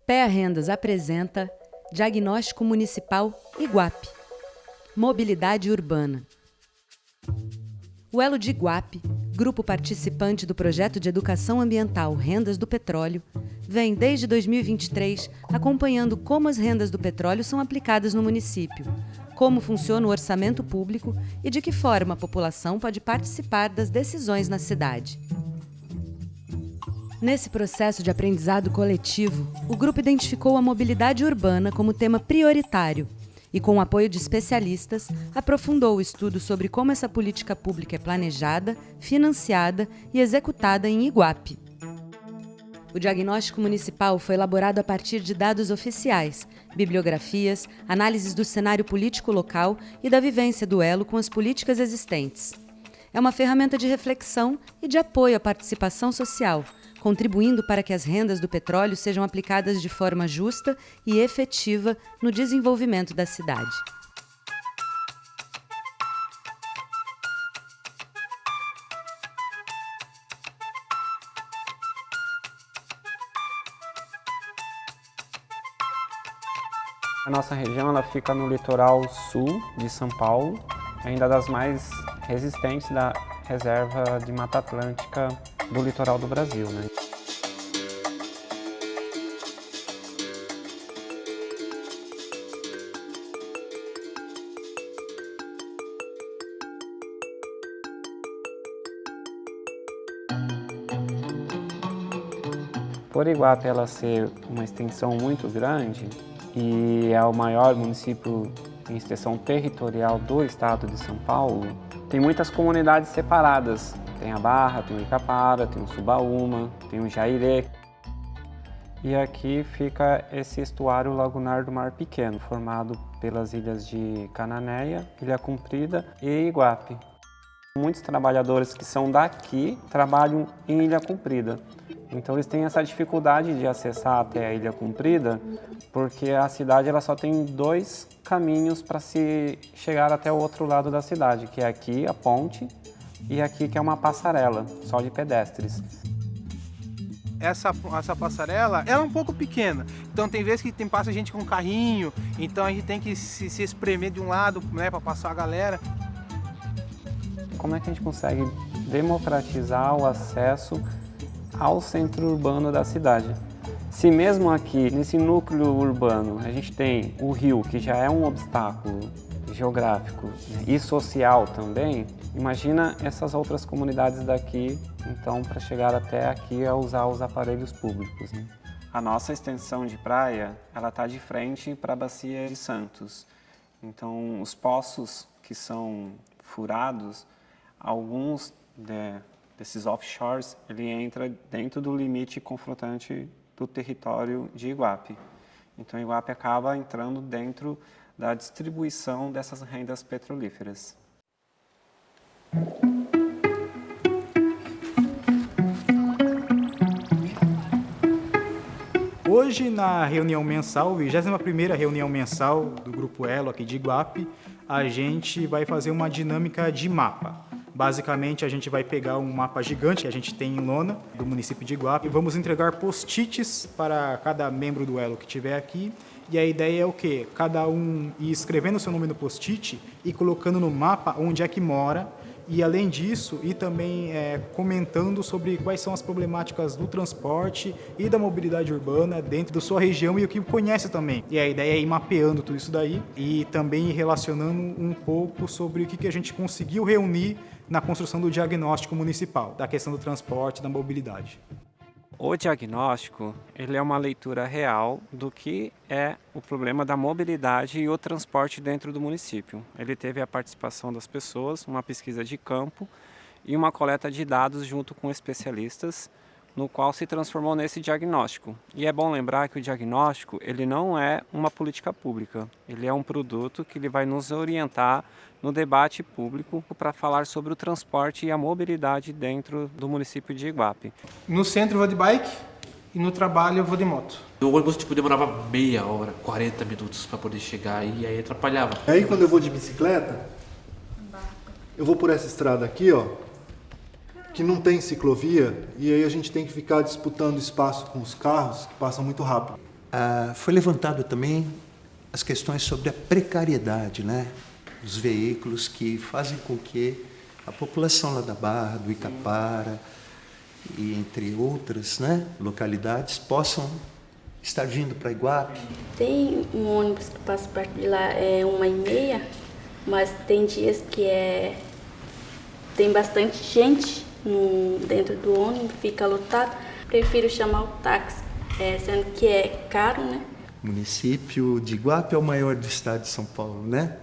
PEA Rendas apresenta Diagnóstico Municipal Iguape. Mobilidade Urbana. O Elo de Iguape, grupo participante do projeto de educação ambiental Rendas do Petróleo, vem desde 2023 acompanhando como as rendas do petróleo são aplicadas no município, como funciona o orçamento público e de que forma a população pode participar das decisões na cidade. Nesse processo de aprendizado coletivo, o grupo identificou a mobilidade urbana como tema prioritário e, com o apoio de especialistas, aprofundou o estudo sobre como essa política pública é planejada, financiada e executada em Iguape. O diagnóstico municipal foi elaborado a partir de dados oficiais, bibliografias, análises do cenário político local e da vivência do Elo com as políticas existentes. É uma ferramenta de reflexão e de apoio à participação social, contribuindo para que as rendas do petróleo sejam aplicadas de forma justa e efetiva no desenvolvimento da cidade. A nossa região ela fica no litoral sul de São Paulo, ainda das mais resistentes da reserva de Mata Atlântica do litoral do Brasil, né? Por Iguape ela ser uma extensão muito grande e é o maior município em extensão territorial do estado de São Paulo, tem muitas comunidades separadas. Tem a Barra, tem o Icapara, tem o Subaúma, tem o Jairé. E aqui fica esse estuário lagunar do Mar Pequeno, formado pelas ilhas de Cananéia, Ilha Comprida e Iguape. Muitos trabalhadores que são daqui trabalham em Ilha Comprida. Então eles têm essa dificuldade de acessar até a Ilha Comprida, porque a cidade ela só tem dois caminhos para se chegar até o outro lado da cidade, que é aqui, a ponte, e aqui que é uma passarela, só de pedestres. Essa passarela ela é um pouco pequena, então tem vezes que passa gente com carrinho, então a gente tem que se espremer de um lado, né, para passar a galera. Como é que a gente consegue democratizar o acesso ao centro urbano da cidade? Se mesmo aqui, nesse núcleo urbano, a gente tem o rio, que já é um obstáculo geográfico, né, e social também, imagina essas outras comunidades daqui, então, para chegar até aqui a usar os aparelhos públicos, né? A nossa extensão de praia, ela está de frente para a Bacia de Santos. Então, os poços que são furados, alguns desses offshores, ele entra dentro do limite confrontante do território de Iguape. Então, Iguape acaba entrando dentro da distribuição dessas rendas petrolíferas. Hoje, na reunião mensal, 21ª reunião mensal do Grupo Elo aqui de Iguape, a gente vai fazer uma dinâmica de mapa. Basicamente, a gente vai pegar um mapa gigante que a gente tem em lona do município de Iguape e vamos entregar post-its para cada membro do Elo que estiver aqui. E a ideia é o quê? Cada um ir escrevendo o seu nome no post-it e colocando no mapa onde é que mora. E, além disso, ir também comentando sobre quais são as problemáticas do transporte e da mobilidade urbana dentro da sua região e o que conhece também. E a ideia é ir mapeando tudo isso daí e também ir relacionando um pouco sobre o que a gente conseguiu reunir na construção do diagnóstico municipal, da questão do transporte e da mobilidade. O diagnóstico, ele é uma leitura real do que é o problema da mobilidade e o transporte dentro do município. Ele teve a participação das pessoas, uma pesquisa de campo e uma coleta de dados junto com especialistas, no qual se transformou nesse diagnóstico. E é bom lembrar que o diagnóstico, ele não é uma política pública, ele é um produto que ele vai nos orientar no debate público para falar sobre o transporte e a mobilidade dentro do município de Iguape. No centro eu vou de bike e no trabalho eu vou de moto. O ônibus demorava meia hora, 40 minutos para poder chegar e aí atrapalhava. Aí quando eu vou de bicicleta, eu vou por essa estrada aqui, ó, que não tem ciclovia, e aí a gente tem que ficar disputando espaço com os carros que passam muito rápido. Foi levantado também as questões sobre a precariedade, né? Os veículos que fazem com que a população lá da Barra, do Icapara, e entre outras, né, localidades, possam estar vindo para Iguape. Tem um ônibus que passa perto de lá, é 1h30, mas tem dias que tem bastante gente dentro do ônibus, fica lotado. Prefiro chamar o táxi, sendo que é caro, né? O município de Iguape é o maior do estado de São Paulo, né?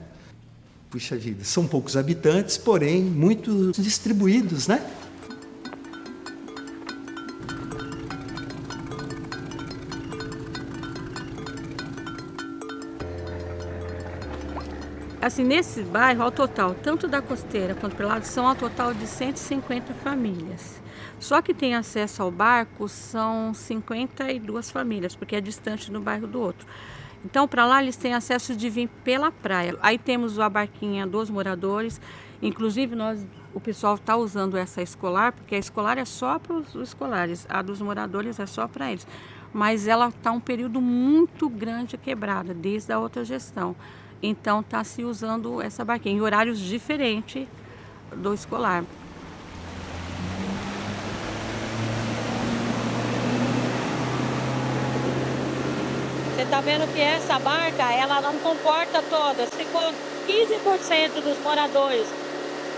Puxa vida, são poucos habitantes, porém muito distribuídos, né? Assim, nesse bairro, ao total, tanto da Costeira quanto pelo lado, são ao total de 150 famílias. Só que tem acesso ao barco são 52 famílias, porque é distante do bairro do outro. Então, para lá, eles têm acesso de vir pela praia. Aí temos a barquinha dos moradores, inclusive o pessoal está usando essa escolar, porque a escolar é só para os escolares, a dos moradores é só para eles. Mas ela está um período muito grande quebrada, desde a outra gestão. Então, está se usando essa barquinha em horários diferentes do escolar. Você está vendo que essa barca, ela não comporta todas. Se for 15% dos moradores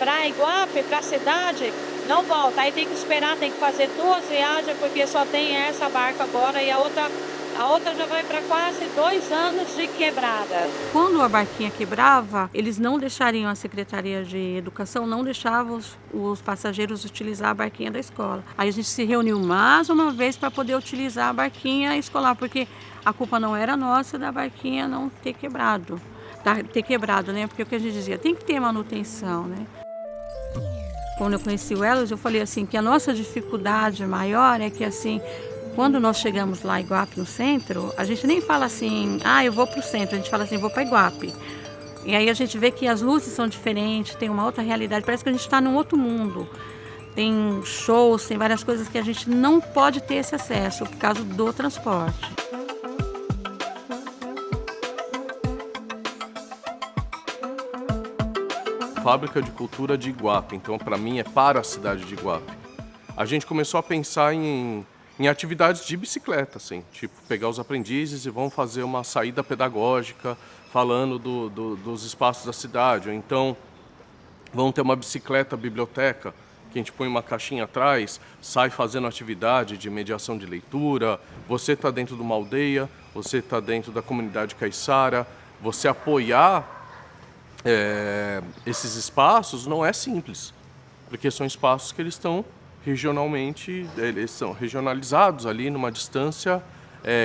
para Iguape, para a cidade, não volta. Aí tem que esperar, tem que fazer 2 viagens, porque só tem essa barca agora e a outra já vai para quase 2 anos de quebrada. Quando a barquinha quebrava, eles não deixariam, a Secretaria de Educação não deixava os passageiros utilizar a barquinha da escola. Aí a gente se reuniu mais uma vez para poder utilizar a barquinha escolar, porque a culpa não era nossa da barquinha não ter quebrado. Né? Porque o que a gente dizia, tem que ter manutenção, né? Quando eu conheci o Elos, eu falei assim, que a nossa dificuldade maior é que assim, quando nós chegamos lá em Iguape, no centro, a gente nem fala assim, eu vou para o centro, a gente fala assim, vou para Iguape. E aí a gente vê que as luzes são diferentes, tem uma outra realidade, parece que a gente está num outro mundo. Tem shows, tem várias coisas que a gente não pode ter esse acesso por causa do transporte. Fábrica de Cultura de Iguape, então para mim é para a cidade de Iguape. A gente começou a pensar em atividades de bicicleta, assim, tipo pegar os aprendizes e vão fazer uma saída pedagógica falando dos espaços da cidade, ou então vão ter uma bicicleta biblioteca, que a gente põe uma caixinha atrás, sai fazendo atividade de mediação de leitura, você está dentro de uma aldeia, você está dentro da comunidade caiçara, você apoiar esses espaços não é simples, porque são espaços que eles estão eles são regionalizados ali numa distância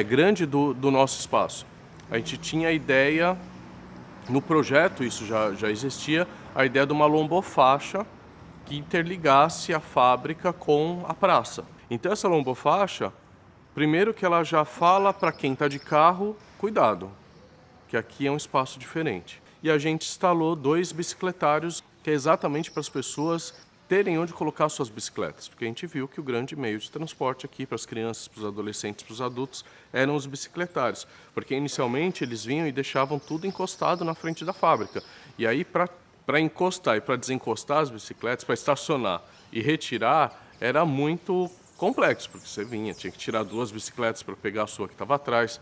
grande do nosso espaço. A gente tinha a ideia, no projeto isso já existia, a ideia de uma lombofaixa que interligasse a fábrica com a praça. Então essa lombofaixa, primeiro que ela já fala para quem está de carro, cuidado, que aqui é um espaço diferente. E a gente instalou 2 bicicletários, que é exatamente para as pessoas terem onde colocar suas bicicletas, porque a gente viu que o grande meio de transporte aqui para as crianças, para os adolescentes, para os adultos, eram os bicicletários, porque inicialmente eles vinham e deixavam tudo encostado na frente da fábrica. E aí, para encostar e para desencostar as bicicletas, para estacionar e retirar, era muito complexo, porque você tinha que tirar 2 bicicletas para pegar a sua que estava atrás.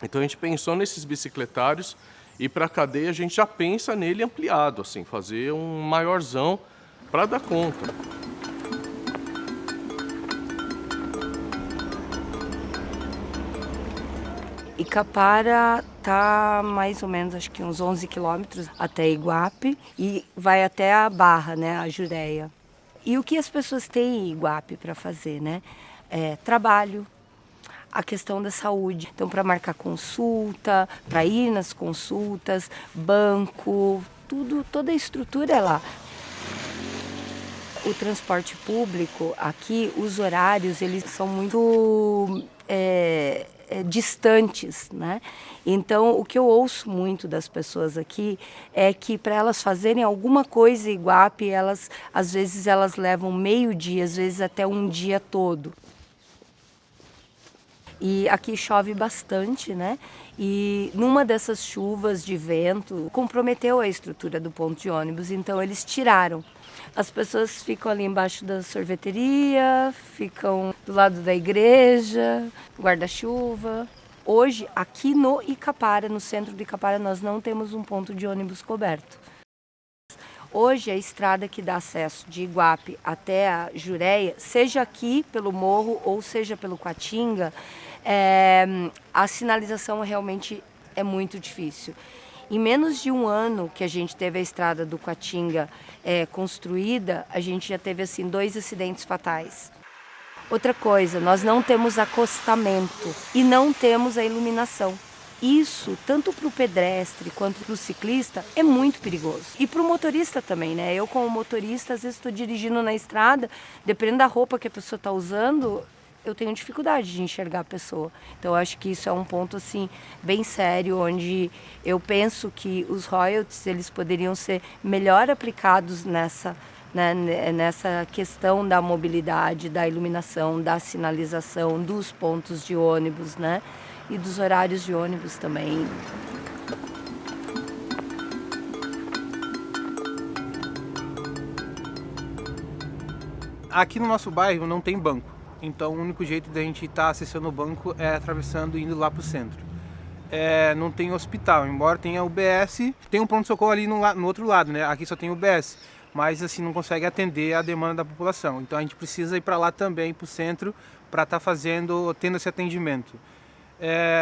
Então a gente pensou nesses bicicletários e para a cadeia a gente já pensa nele ampliado, assim, fazer um maiorzão para dar conta. Icapara está mais ou menos, acho que uns 11 quilômetros até Iguape e vai até a Barra, né, a Jureia. E o que as pessoas têm em Iguape para fazer, né? Trabalho, a questão da saúde. Então, para marcar consulta, para ir nas consultas, banco, toda a estrutura é lá. O transporte público aqui, os horários, eles são muito distantes, né? Então, o que eu ouço muito das pessoas aqui é que para elas fazerem alguma coisa em Iguape, às vezes elas levam meio dia, às vezes até um dia todo. E aqui chove bastante, né? E numa dessas chuvas de vento, comprometeu a estrutura do ponto de ônibus, então eles tiraram. As pessoas ficam ali embaixo da sorveteria, ficam do lado da igreja, guarda-chuva. Hoje, aqui no Icapara, no centro do Icapara, nós não temos um ponto de ônibus coberto. Hoje, a estrada que dá acesso de Iguape até a Jureia, seja aqui pelo morro ou seja pelo Quatinga, a sinalização realmente é muito difícil. Em menos de um ano que a gente teve a estrada do Quatinga construída, a gente já teve assim 2 acidentes fatais. Outra coisa, nós não temos acostamento e não temos a iluminação. Isso, tanto para o pedestre quanto para o ciclista, é muito perigoso. E para o motorista também, né? Eu, como motorista, às vezes estou dirigindo na estrada, dependendo da roupa que a pessoa está usando, eu tenho dificuldade de enxergar a pessoa. Então, eu acho que isso é um ponto, assim, bem sério, onde eu penso que os royalties, eles poderiam ser melhor aplicados nessa questão da mobilidade, da iluminação, da sinalização, dos pontos de ônibus, né? E dos horários de ônibus também. Aqui no nosso bairro não tem banco, então o único jeito da gente estar acessando o banco é atravessando e indo lá para o centro. Não tem hospital, embora tenha UBS, tem um pronto-socorro ali no outro lado, né? Aqui só tem UBS, mas assim não consegue atender a demanda da população. Então a gente precisa ir para lá também, para o centro, para estar tendo esse atendimento.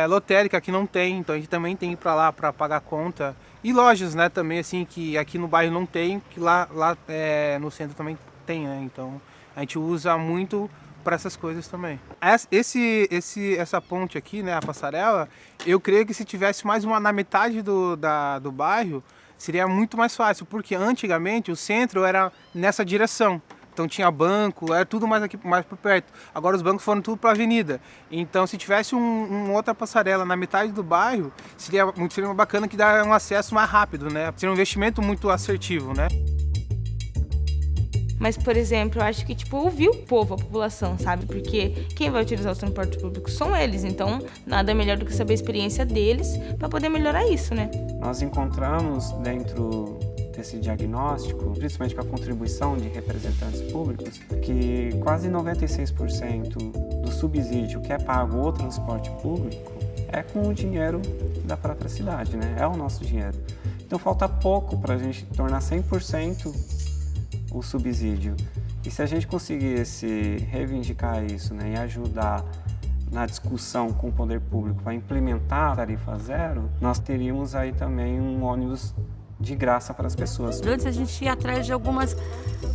Lotérica aqui não tem, então a gente também tem que ir para lá para pagar conta. E lojas, né, também assim, que aqui no bairro não tem, que lá no centro também tem, né? Então a gente usa muito para essas coisas também. Essa ponte aqui, né, a passarela, eu creio que se tivesse mais uma na metade do bairro, seria muito mais fácil, porque antigamente o centro era nessa direção. Então tinha banco, era tudo mais por perto. Agora os bancos foram tudo para a avenida. Então se tivesse uma outra passarela na metade do bairro, seria bacana, que dá um acesso mais rápido, né? Seria um investimento muito assertivo, né? Mas, por exemplo, eu acho que, ouvir o povo, a população, sabe? Porque quem vai utilizar os transportes públicos são eles. Então, nada melhor do que saber a experiência deles para poder melhorar isso, né? Nós encontramos dentro desse diagnóstico, principalmente com a contribuição de representantes públicos, que quase 96% do subsídio que é pago ao transporte público é com o dinheiro da própria cidade, né? É o nosso dinheiro. Então, falta pouco para a gente tornar 100% o subsídio. E se a gente conseguisse reivindicar isso, né, e ajudar na discussão com o poder público para implementar a tarifa zero, nós teríamos aí também um ônibus de graça para as pessoas. Antes a gente ia atrás de algumas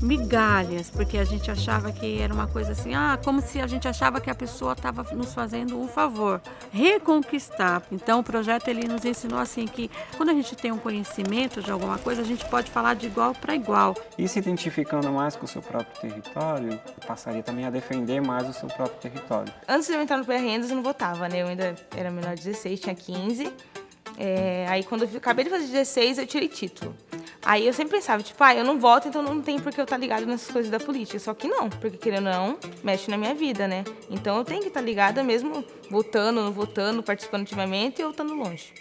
migalhas, porque a gente achava que era uma coisa assim, como se a gente achava que a pessoa estava nos fazendo um favor. Reconquistar. Então o projeto ele nos ensinou assim que quando a gente tem um conhecimento de alguma coisa, a gente pode falar de igual para igual. E se identificando mais com o seu próprio território, passaria também a defender mais o seu próprio território. Antes de eu entrar no pré-rendas, eu não votava, né? Eu ainda era menor de 16, tinha 15. Aí quando eu acabei de fazer 16, eu tirei título. Aí eu sempre pensava, eu não voto, então não tem por que eu estar ligada nessas coisas da política. Só que não, porque querendo ou não, mexe na minha vida, né? Então eu tenho que estar ligada mesmo, votando, não votando, participando ativamente ou estando longe.